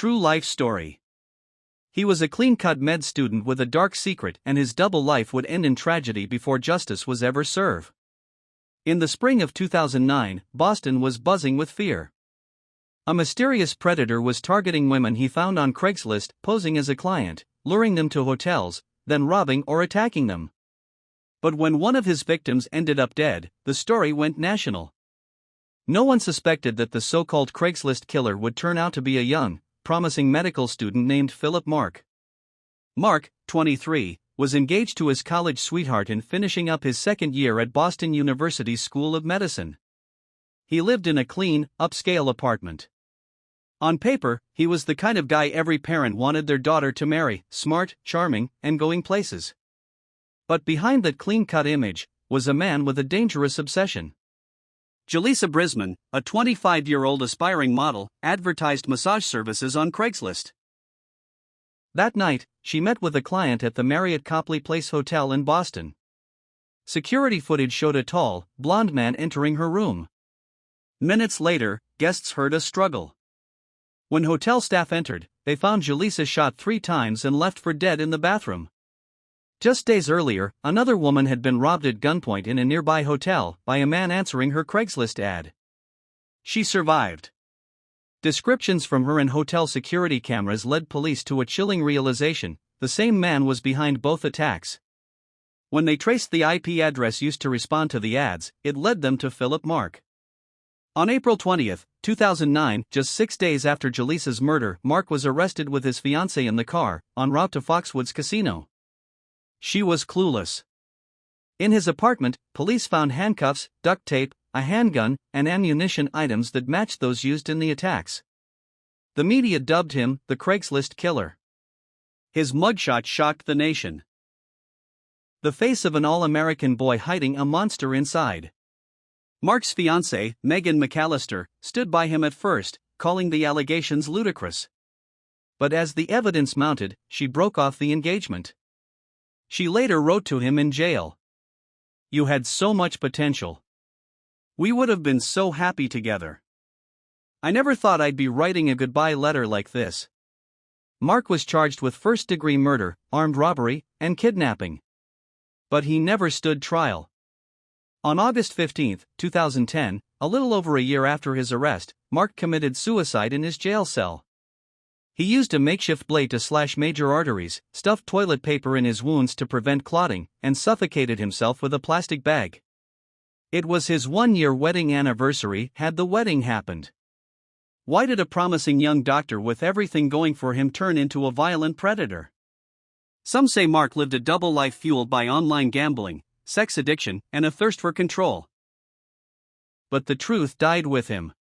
true-life story. He was a clean-cut med student with a dark secret, and his double life would end in tragedy before justice was ever served. In the spring of 2009, Boston was buzzing with fear. A mysterious predator was targeting women he found on Craigslist, posing as a client, luring them to hotels, then robbing or attacking them. But when one of his victims ended up dead, the story went national. No one suspected that the so-called Craigslist killer would turn out to be a young, promising medical student named Philip Mark. Mark, 23, was engaged to his college sweetheart and finishing up his second year at Boston University's School of Medicine. He lived in a clean, upscale apartment. On paper, he was the kind of guy every parent wanted their daughter to marry: smart, charming, and going places. But behind that clean-cut image was a man with a dangerous obsession. Jaleesa Brisman, a 25-year-old aspiring model, advertised massage services on Craigslist. That night, she met with a client at the Marriott Copley Place Hotel in Boston. Security footage showed a tall, blonde man entering her room. Minutes later, guests heard a struggle. When hotel staff entered, they found Jaleesa shot 3 times and left for dead in the bathroom. Just days earlier, another woman had been robbed at gunpoint in a nearby hotel by a man answering her Craigslist ad. She survived. Descriptions from her and hotel security cameras led police to a chilling realization: the same man was behind both attacks. When they traced the IP address used to respond to the ads, it led them to Philip Mark. On April 20, 2009, just 6 days after Jaleesa's murder, Mark was arrested with his fiancée in the car, en route to Foxwoods Casino. She was clueless. In his apartment, police found handcuffs, duct tape, a handgun, and ammunition, items that matched those used in the attacks. The media dubbed him the Craigslist Killer. His mugshot shocked the nation. The face of an all-American boy hiding a monster inside. Mark's fiancée, Megan McAllister, stood by him at first, calling the allegations ludicrous. But as the evidence mounted, she broke off the engagement. She later wrote to him in jail. "You had so much potential. We would have been so happy together. I never thought I'd be writing a goodbye letter like this." Mark was charged with first-degree murder, armed robbery, and kidnapping. But he never stood trial. On August 15, 2010, a little over a year after his arrest, Mark committed suicide in his jail cell. He used a makeshift blade to slash major arteries, stuffed toilet paper in his wounds to prevent clotting, and suffocated himself with a plastic bag. It was his 1-year wedding anniversary had the wedding happened. Why did a promising young doctor with everything going for him turn into a violent predator? Some say Mark lived a double life fueled by online gambling, sex addiction, and a thirst for control. But the truth died with him.